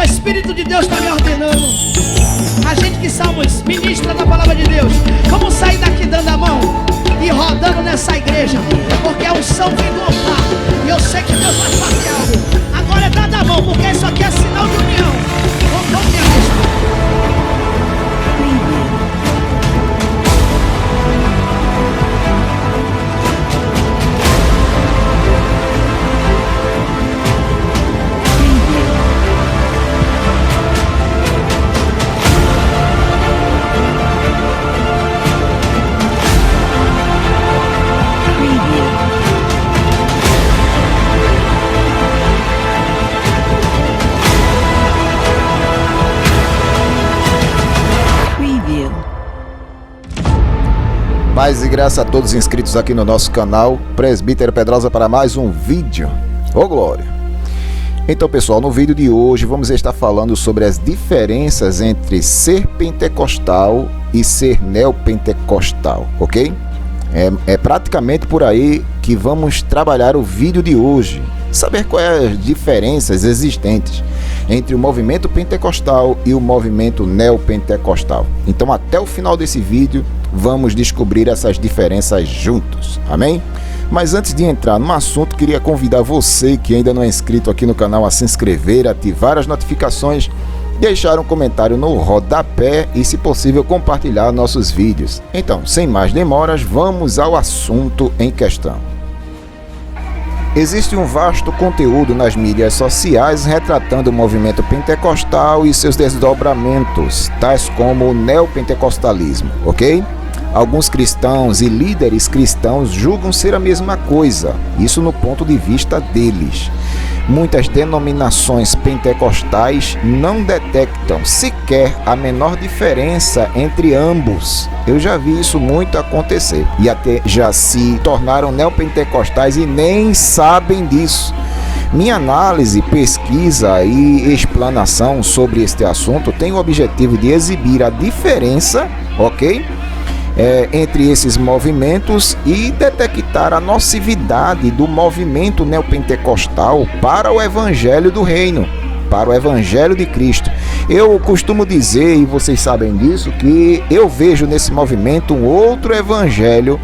o Espírito de Deus está me ordenando. A gente que somos ministra da palavra de Deus, vamos sair daqui dando a mão e rodando nessa igreja, porque é um unção vem do altar. E eu sei que Deus vai fazer algo. Agora é dando a mão, porque isso aqui é sinal de união. Vamos me arriscar. Paz e graça a todos inscritos aqui no nosso canal Presbítero Pedrosa para mais um vídeo. Ô glória! Então pessoal, no vídeo de hoje vamos estar falando sobre as diferenças entre ser pentecostal e ser neopentecostal, ok? É praticamente por aí que vamos trabalhar o vídeo de hoje. Saber quais as diferenças existentes entre o movimento pentecostal e o movimento neopentecostal. Então até o final desse vídeo vamos descobrir essas diferenças juntos, amém? Mas antes de entrar no assunto, queria convidar você que ainda não é inscrito aqui no canal a se inscrever, ativar as notificações, deixar um comentário no rodapé e, se possível, compartilhar nossos vídeos. Então, sem mais demoras, vamos ao assunto em questão. Existe um vasto conteúdo nas mídias sociais retratando o movimento pentecostal e seus desdobramentos, tais como o neopentecostalismo, ok? Alguns cristãos e líderes cristãos julgam ser a mesma coisa, isso no ponto de vista deles. Muitas denominações pentecostais não detectam sequer a menor diferença entre ambos. Eu já vi isso muito acontecer e até já se tornaram neopentecostais e nem sabem disso. Minha análise, pesquisa e explanação sobre este assunto tem o objetivo de exibir a diferença, ok? Entre esses movimentos e detectar a nocividade do movimento neopentecostal para o Evangelho do Reino, para o Evangelho de Cristo. Eu costumo dizer, e vocês sabem disso, que eu vejo nesse movimento um outro Evangelho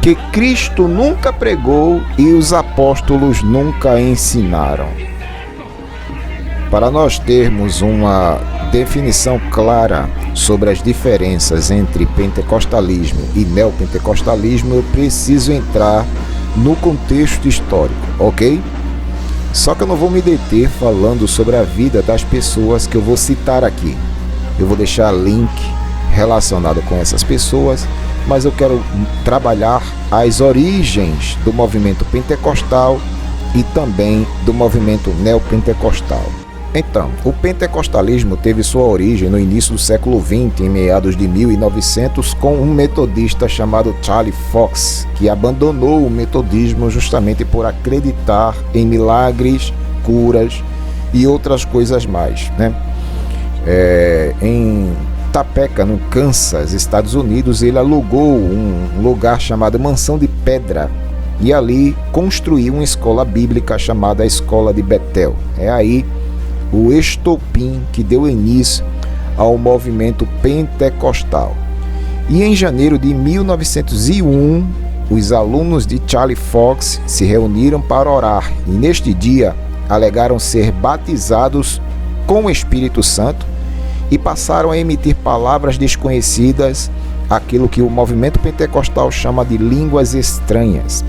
que Cristo nunca pregou e os apóstolos nunca ensinaram. Para nós termos uma definição clara sobre as diferenças entre pentecostalismo e neopentecostalismo, eu preciso entrar no contexto histórico, ok? Só que eu não vou me deter falando sobre a vida das pessoas que eu vou citar aqui. Eu vou deixar link relacionado com essas pessoas, mas eu quero trabalhar as origens do movimento pentecostal e também do movimento neopentecostal. Então, o pentecostalismo teve sua origem no início do século XX, em meados de 1900, com um metodista chamado Charlie Fox, que abandonou o metodismo justamente por acreditar em milagres, curas e outras coisas mais, né? Em Topeka, no Kansas, Estados Unidos, ele alugou um lugar chamado Mansão de Pedra e ali construiu uma escola bíblica chamada Escola de Betel. É aí o estopim que deu início ao movimento pentecostal. E em janeiro de 1901, os alunos de Charlie Fox se reuniram para orar e neste dia alegaram ser batizados com o Espírito Santo e passaram a emitir palavras desconhecidas, aquilo que o movimento pentecostal chama de línguas estranhas.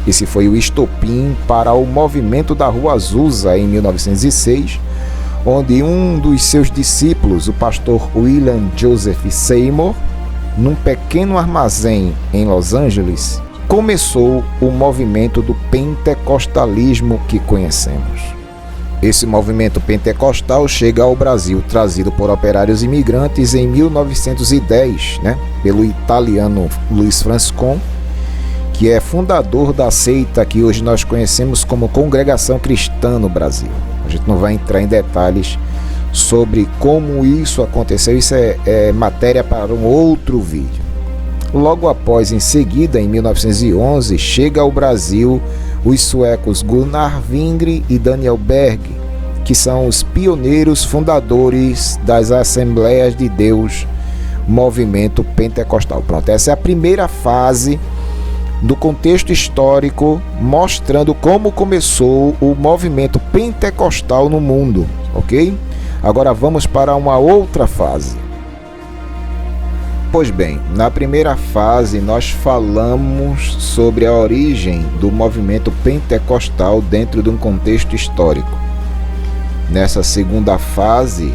Esse foi o estopim para o movimento da Rua Azusa em 1906, onde um dos seus discípulos, o pastor William Joseph Seymour, num pequeno armazém em Los Angeles, começou o movimento do pentecostalismo que conhecemos. Esse movimento pentecostal chega ao Brasil trazido por operários imigrantes em 1910, pelo italiano Luiz Franciscon, que é fundador da seita que hoje nós conhecemos como Congregação Cristã no Brasil. A gente não vai entrar em detalhes sobre como isso aconteceu, isso é matéria para um outro vídeo. Logo após, em seguida, em 1911, chega ao Brasil os suecos Gunnar Wingre e Daniel Berg, que são os pioneiros fundadores das Assembleias de Deus, movimento pentecostal. Pronto, essa é a primeira fase do contexto histórico, mostrando como começou o movimento pentecostal no mundo, ok? Agora vamos para uma outra fase. Pois bem, na primeira fase nós falamos sobre a origem do movimento pentecostal dentro de um contexto histórico. Nessa segunda fase,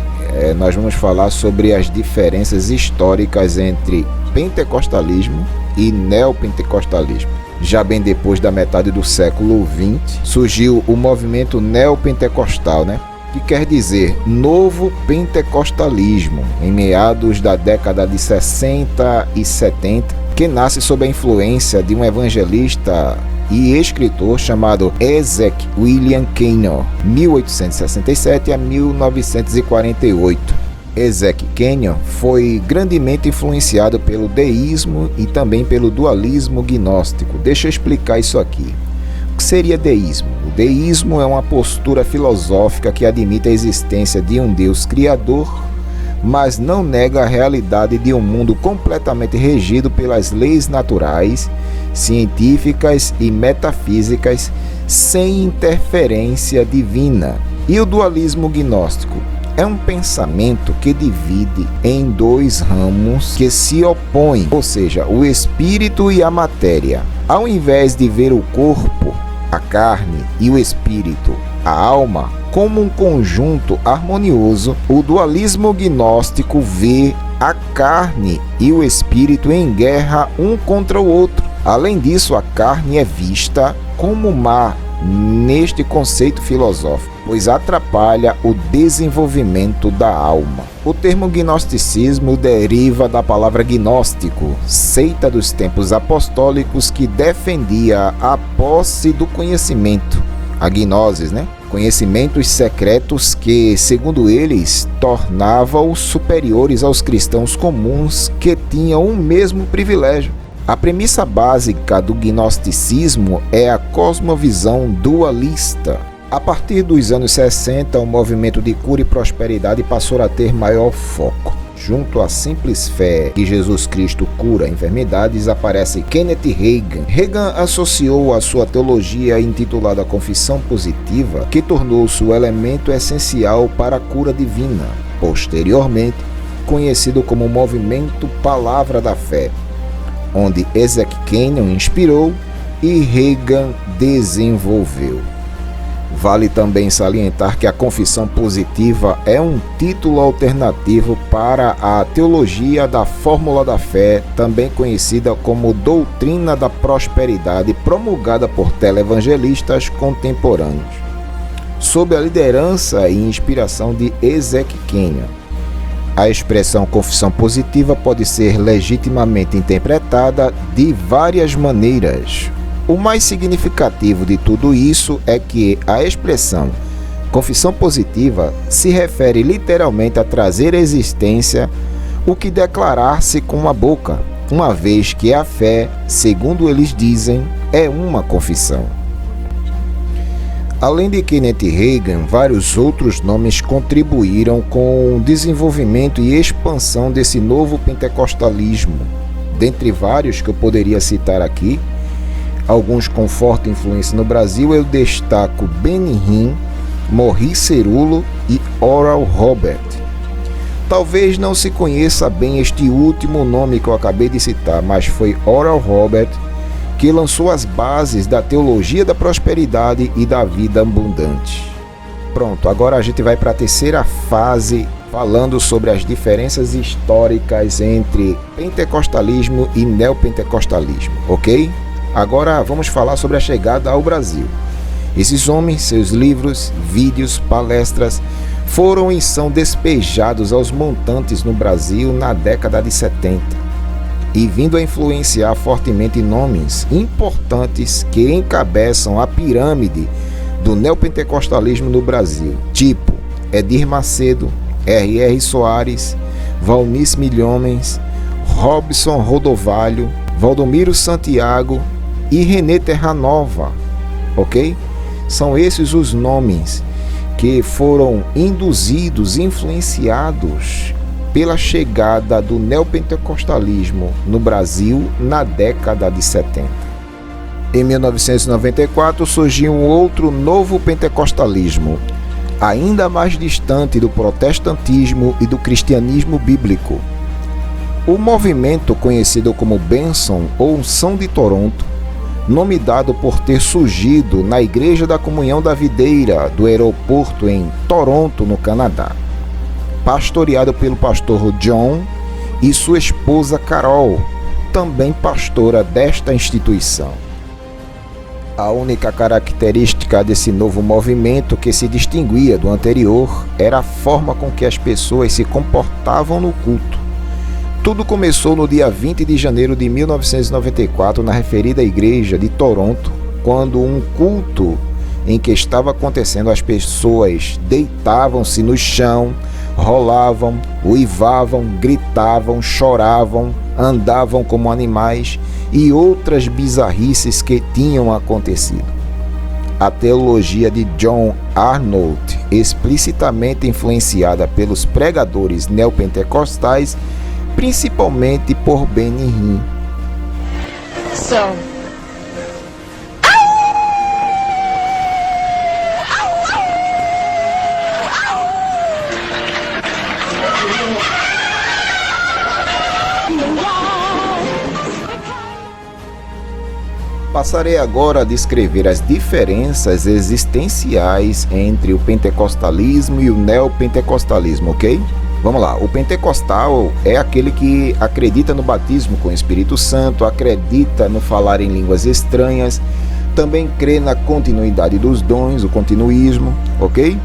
nós vamos falar sobre as diferenças históricas entre pentecostalismo e neopentecostalismo. Já bem depois da metade do século XX, surgiu o movimento neopentecostal, que quer dizer novo pentecostalismo, em meados da década de 60 e 70, que nasce sob a influência de um evangelista e escritor chamado Ezek William Kenyon, 1867 a 1948. Ezek Kenyon foi grandemente influenciado pelo deísmo e também pelo dualismo gnóstico. Deixa eu explicar isso aqui. O que seria deísmo? O deísmo é uma postura filosófica que admite a existência de um Deus criador, mas não nega a realidade de um mundo completamente regido pelas leis naturais, científicas e metafísicas, sem interferência divina. E o dualismo gnóstico é um pensamento que divide em dois ramos que se opõem, ou seja, o espírito e a matéria. Ao invés de ver o corpo, a carne e o espírito, a alma, como um conjunto harmonioso, o dualismo gnóstico vê a carne e o espírito em guerra um contra o outro. Além disso, a carne é vista como má neste conceito filosófico, pois atrapalha o desenvolvimento da alma. O termo gnosticismo deriva da palavra gnóstico, seita dos tempos apostólicos que defendia a posse do conhecimento, a gnosis, conhecimentos secretos que, segundo eles, tornavam-os superiores aos cristãos comuns que tinham o mesmo privilégio. A premissa básica do gnosticismo é a cosmovisão dualista. A partir dos anos 60, o movimento de cura e prosperidade passou a ter maior foco. Junto à simples fé que Jesus Cristo cura enfermidades, aparece Kenneth Hagin. Hagin associou a sua teologia intitulada Confissão Positiva, que tornou-se o elemento essencial para a cura divina, posteriormente conhecido como Movimento Palavra da Fé, onde Ezek Kenyon inspirou e Hagin desenvolveu. Vale também salientar que a confissão positiva é um título alternativo para a teologia da fórmula da fé, também conhecida como doutrina da prosperidade, promulgada por televangelistas contemporâneos, sob a liderança e inspiração de Ezek Kenyon. A expressão confissão positiva pode ser legitimamente interpretada de várias maneiras. O mais significativo de tudo isso é que a expressão confissão positiva se refere literalmente a trazer à existência o que declarar-se com a boca, uma vez que a fé, segundo eles dizem, é uma confissão. Além de Kenneth Hagin, vários outros nomes contribuíram com o desenvolvimento e expansão desse novo pentecostalismo. Dentre vários que eu poderia citar aqui, alguns com forte influência no Brasil, eu destaco Benny Hinn, Maurice Cerullo e Oral Robert. Talvez não se conheça bem este último nome que eu acabei de citar, mas foi Oral Robert que lançou as bases da teologia da prosperidade e da vida abundante. Pronto, agora a gente vai para a terceira fase, falando sobre as diferenças históricas entre pentecostalismo e neopentecostalismo, ok? Agora vamos falar sobre a chegada ao Brasil. Esses homens, seus livros, vídeos, palestras foram e são despejados aos montantes no Brasil na década de 70. E vindo a influenciar fortemente nomes importantes que encabeçam a pirâmide do neopentecostalismo no Brasil, tipo Edir Macedo, R.R. Soares, Valnice Milhomens, Robson Rodovalho, Valdomiro Santiago e René Terranova, ok? São esses os nomes que foram induzidos, influenciados pela chegada do neopentecostalismo no Brasil na década de 70. Em 1994 surgiu um outro novo pentecostalismo, ainda mais distante do protestantismo e do cristianismo bíblico. O movimento conhecido como Bênção ou Unção de Toronto, nome dado por ter surgido na Igreja da Comunhão da Videira do aeroporto em Toronto, no Canadá, pastoreado pelo pastor John e sua esposa Carol, também pastora desta instituição. A única característica desse novo movimento que se distinguia do anterior era a forma com que as pessoas se comportavam no culto. Tudo começou no dia 20 de janeiro de 1994 na referida igreja de Toronto, quando um culto em que estava acontecendo as pessoas deitavam-se no chão, rolavam, uivavam, gritavam, choravam, andavam como animais e outras bizarrices que tinham acontecido. A teologia de John Arnold, explicitamente influenciada pelos pregadores neopentecostais, principalmente por Benny Hinn. Passarei agora a descrever as diferenças existenciais entre o pentecostalismo e o neopentecostalismo, ok? Vamos lá, o pentecostal é aquele que acredita no batismo com o Espírito Santo, acredita no falar em línguas estranhas, também crê na continuidade dos dons, o continuismo, ok?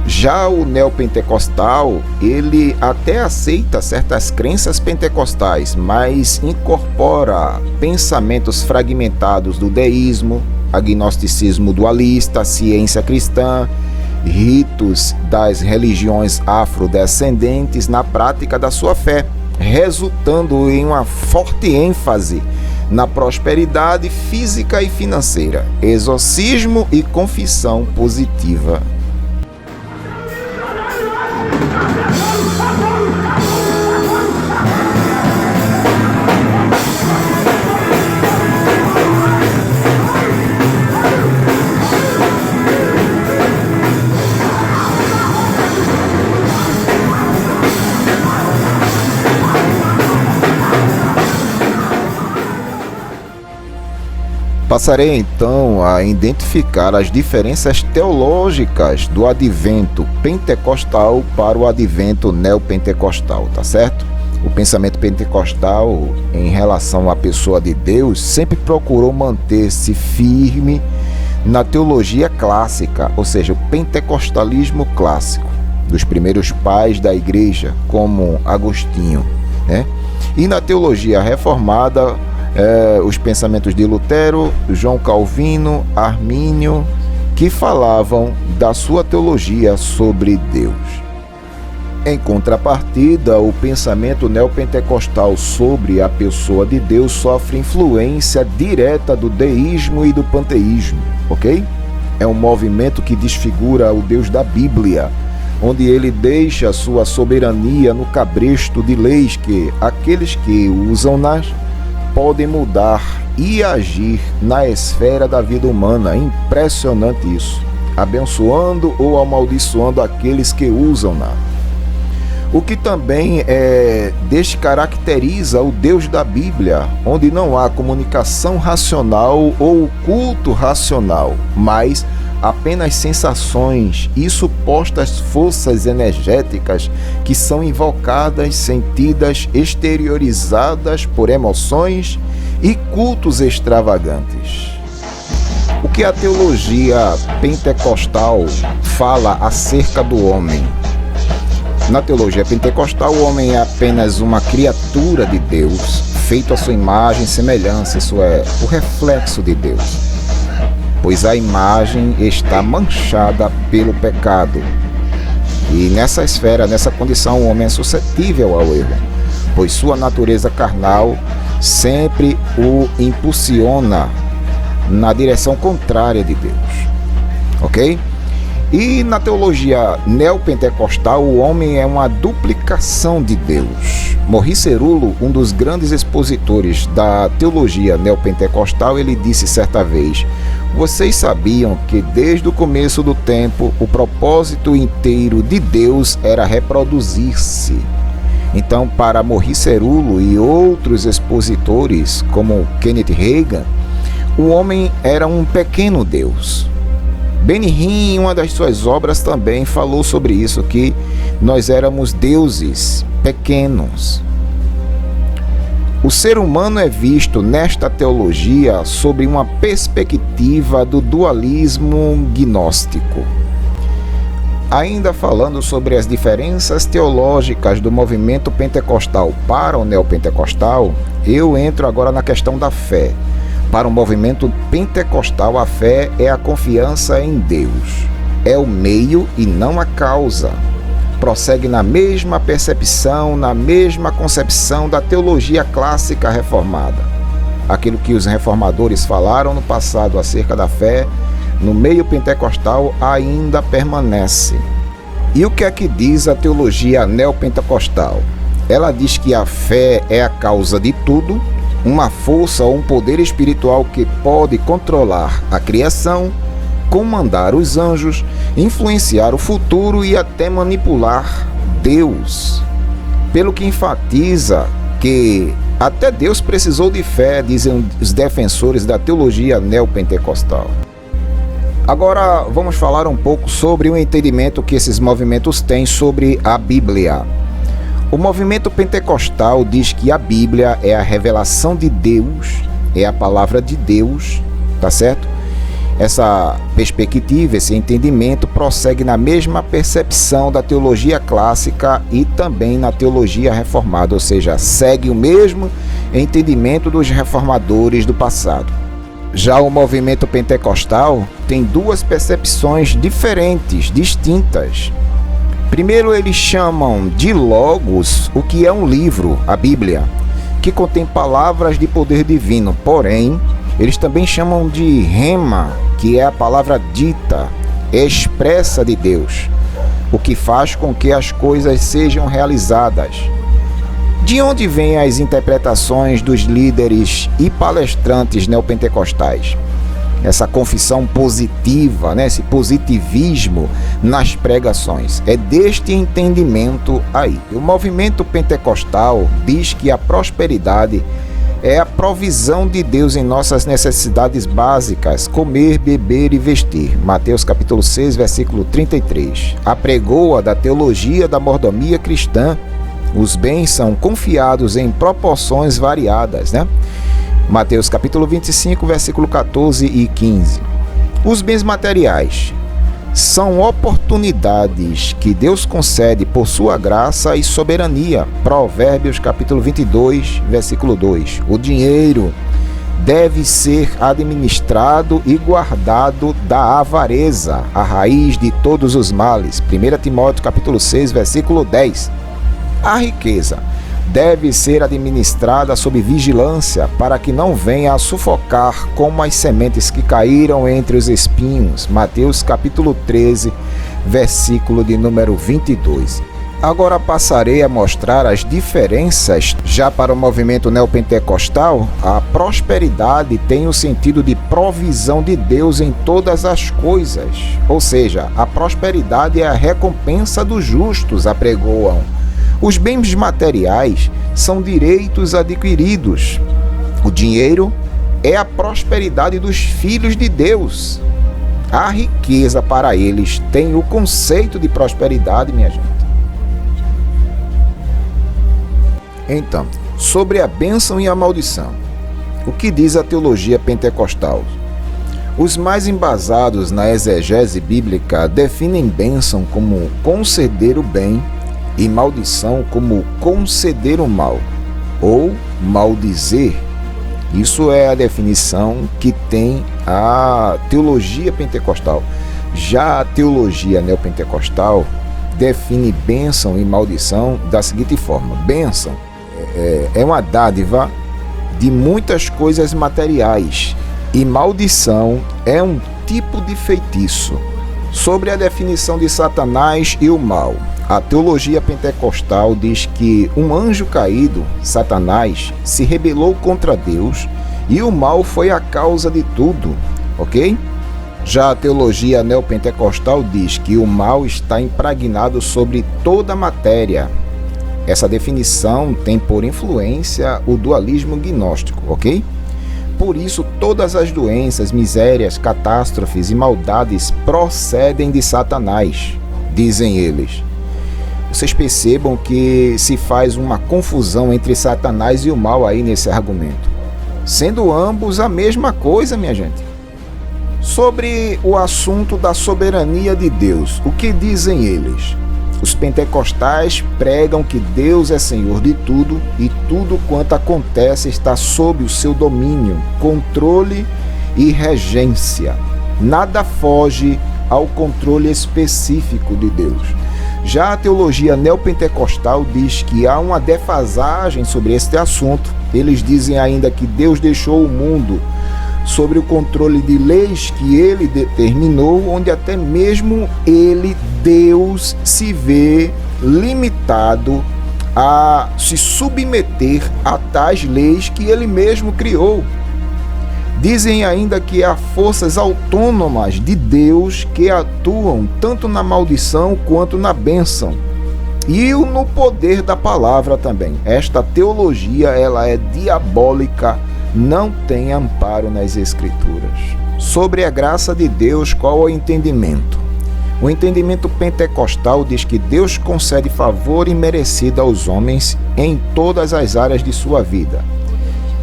Já o neopentecostal, ele até aceita certas crenças pentecostais, mas incorpora pensamentos fragmentados do deísmo, agnosticismo dualista, ciência cristã, ritos das religiões afrodescendentes na prática da sua fé, resultando em uma forte ênfase na prosperidade física e financeira, exorcismo e confissão positiva. Passarei então a identificar as diferenças teológicas do advento pentecostal para o advento neopentecostal, tá certo? O pensamento pentecostal em relação à pessoa de Deus sempre procurou manter-se firme na teologia clássica, ou seja, o pentecostalismo clássico, dos primeiros pais da igreja, como Agostinho, né? E na teologia reformada, os pensamentos de Lutero, João Calvino, Armínio, que falavam da sua teologia sobre Deus. Em contrapartida, o pensamento neopentecostal sobre a pessoa de Deus sofre influência direta do deísmo e do panteísmo, ok? É um movimento que desfigura o Deus da Bíblia, onde ele deixa sua soberania no cabresto de leis que aqueles que usam-nas podem mudar e agir na esfera da vida humana. Impressionante isso. Abençoando ou amaldiçoando aqueles que usam-na. O que também descaracteriza o Deus da Bíblia, onde não há comunicação racional ou culto racional, mas apenas sensações e supostas forças energéticas que são invocadas, sentidas, exteriorizadas por emoções e cultos extravagantes. O que a teologia pentecostal fala acerca do homem? Na teologia pentecostal, o homem é apenas uma criatura de Deus, feito à sua imagem e semelhança, isso é, o reflexo de Deus. Pois a imagem está manchada pelo pecado. E nessa esfera, nessa condição, o homem é suscetível ao erro, pois sua natureza carnal sempre o impulsiona na direção contrária de Deus. Ok? E na teologia neopentecostal, o homem é uma duplicação de Deus. Maurice Cerullo, um dos grandes expositores da teologia neopentecostal, ele disse certa vez: vocês sabiam que desde o começo do tempo o propósito inteiro de Deus era reproduzir-se. Então, para Maurice Cerullo e outros expositores, como Kenneth Hagin, o homem era um pequeno Deus. Benny Hinn, em uma das suas obras, também falou sobre isso, que nós éramos deuses pequenos. O ser humano é visto nesta teologia sob uma perspectiva do dualismo gnóstico. Ainda falando sobre as diferenças teológicas do movimento pentecostal para o neopentecostal, eu entro agora na questão da fé. Para o movimento pentecostal, a fé é a confiança em Deus. É o meio e não a causa. Prossegue na mesma percepção, na mesma concepção da teologia clássica reformada. Aquilo que os reformadores falaram no passado acerca da fé, no meio pentecostal ainda permanece. E o que é que diz a teologia neopentecostal? Ela diz que a fé é a causa de tudo, uma força ou um poder espiritual que pode controlar a criação, comandar os anjos, influenciar o futuro e até manipular Deus. Pelo que enfatiza que até Deus precisou de fé, dizem os defensores da teologia neopentecostal. Agora vamos falar um pouco sobre o entendimento que esses movimentos têm sobre a Bíblia. O movimento pentecostal diz que a Bíblia é a revelação de Deus, é a palavra de Deus, tá certo? Essa perspectiva, esse entendimento prossegue na mesma percepção da teologia clássica e também na teologia reformada, ou seja, segue o mesmo entendimento dos reformadores do passado. Já o movimento pentecostal tem duas percepções diferentes, distintas. Primeiro, eles chamam de Logos o que é um livro, a Bíblia, que contém palavras de poder divino. Porém, eles também chamam de Rema, que é a palavra dita, expressa de Deus, o que faz com que as coisas sejam realizadas. De onde vêm as interpretações dos líderes e palestrantes neopentecostais? Essa confissão positiva, esse positivismo nas pregações. É deste entendimento aí. O movimento pentecostal diz que a prosperidade é a provisão de Deus em nossas necessidades básicas, comer, beber e vestir. Mateus capítulo 6, versículo 33. Apregoa da teologia da mordomia cristã. Os bens são confiados em proporções variadas, Mateus capítulo 25, versículo 14 e 15. Os bens materiais são oportunidades que Deus concede por sua graça e soberania. Provérbios capítulo 22, versículo 2. O dinheiro deve ser administrado e guardado da avareza, a raiz de todos os males. 1 Timóteo capítulo 6, versículo 10. A riqueza deve ser administrada sob vigilância para que não venha a sufocar como as sementes que caíram entre os espinhos. Mateus capítulo 13, versículo de número 22. Agora passarei a mostrar as diferenças. Já para o movimento neopentecostal, a prosperidade tem o sentido de provisão de Deus em todas as coisas. Ou seja, a prosperidade é a recompensa dos justos, apregoam. Os bens materiais são direitos adquiridos. O dinheiro é a prosperidade dos filhos de Deus. A riqueza para eles tem o conceito de prosperidade, minha gente. Então, sobre a bênção e a maldição, o que diz a teologia pentecostal? Os mais embasados na exegese bíblica definem bênção como conceder o bem e maldição como conceder o mal, ou maldizer. Isso é a definição que tem a teologia pentecostal. Já a teologia neopentecostal define bênção e maldição da seguinte forma: bênção é uma dádiva de muitas coisas materiais, e maldição é um tipo de feitiço. Sobre a definição de Satanás e o mal, a teologia pentecostal diz que um anjo caído, Satanás, se rebelou contra Deus e o mal foi a causa de tudo, ok? Já a teologia neopentecostal diz que o mal está impregnado sobre toda a matéria. Essa definição tem por influência o dualismo gnóstico, ok? Por isso, todas as doenças, misérias, catástrofes e maldades procedem de Satanás, dizem eles. Vocês percebam que se faz uma confusão entre Satanás e o mal aí nesse argumento, sendo ambos a mesma coisa, minha gente. Sobre o assunto da soberania de Deus, o que dizem eles? Os pentecostais pregam que Deus é Senhor de tudo e tudo quanto acontece está sob o seu domínio, controle e regência. Nada foge ao controle específico de Deus. Já a teologia neopentecostal diz que há uma defasagem sobre este assunto. Eles dizem ainda que Deus deixou o mundo sobre o controle de leis que ele determinou, onde até mesmo ele, Deus, se vê limitado a se submeter a tais leis que ele mesmo criou. Dizem ainda que há forças autônomas de Deus que atuam tanto na maldição quanto na bênção e no poder da palavra também. Esta teologia, ela é diabólica, não tem amparo nas Escrituras. Sobre a graça de Deus, qual é o entendimento? O entendimento pentecostal diz que Deus concede favor imerecido aos homens em todas as áreas de sua vida.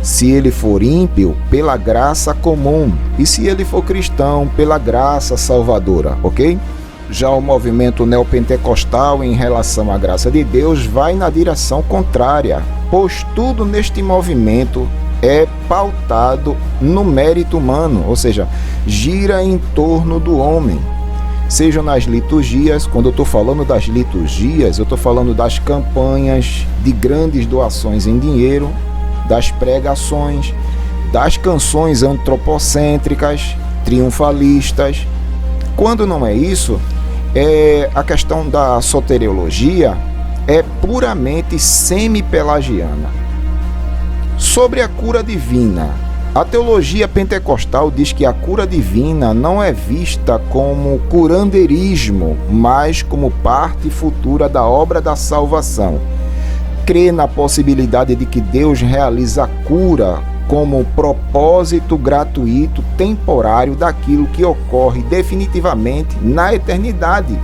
Se ele for ímpio, pela graça comum, e se ele for cristão, pela graça salvadora, ok? Já o movimento neopentecostal em relação à graça de Deus vai na direção contrária, pois tudo neste movimento é pautado no mérito humano, ou seja, gira em torno do homem. Sejam nas liturgias, quando eu estou falando das liturgias, eu estou falando das campanhas de grandes doações em dinheiro, das pregações, das canções antropocêntricas, triunfalistas. Quando não é isso, a questão da soteriologia é puramente semi-pelagiana. Sobre a cura divina, a teologia pentecostal diz que a cura divina não é vista como curandeirismo, mas como parte futura da obra da salvação. Crê na possibilidade de que Deus realiza a cura como propósito gratuito, temporário daquilo que ocorre definitivamente na eternidade.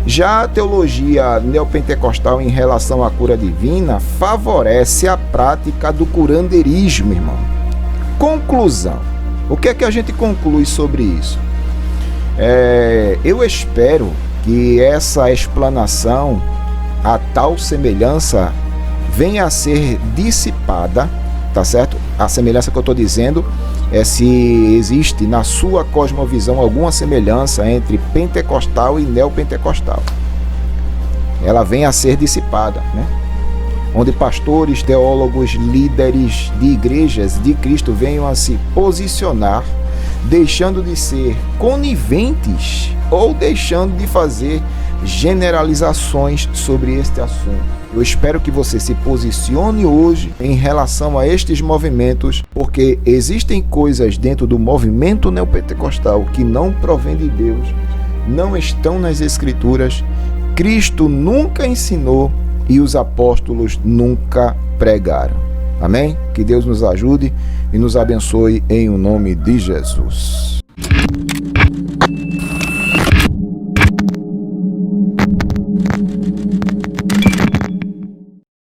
Já a teologia neopentecostal em relação à cura divina favorece a prática do curandeirismo, irmão. Conclusão. O que é que a gente conclui sobre isso? Eu espero que essa explanação, a tal semelhança, venha a ser dissipada, tá certo? A semelhança que eu estou dizendo é se existe na sua cosmovisão alguma semelhança entre pentecostal e neopentecostal. Ela vem a ser dissipada, né? Onde pastores, teólogos, líderes de igrejas de Cristo venham a se posicionar, deixando de ser coniventes ou deixando de fazer generalizações sobre este assunto. Eu espero que você se posicione hoje em relação a estes movimentos, porque existem coisas dentro do movimento neopentecostal que não provém de Deus, não estão nas Escrituras, Cristo nunca ensinou e os apóstolos nunca pregaram. Amém? Que Deus nos ajude e nos abençoe em o nome de Jesus.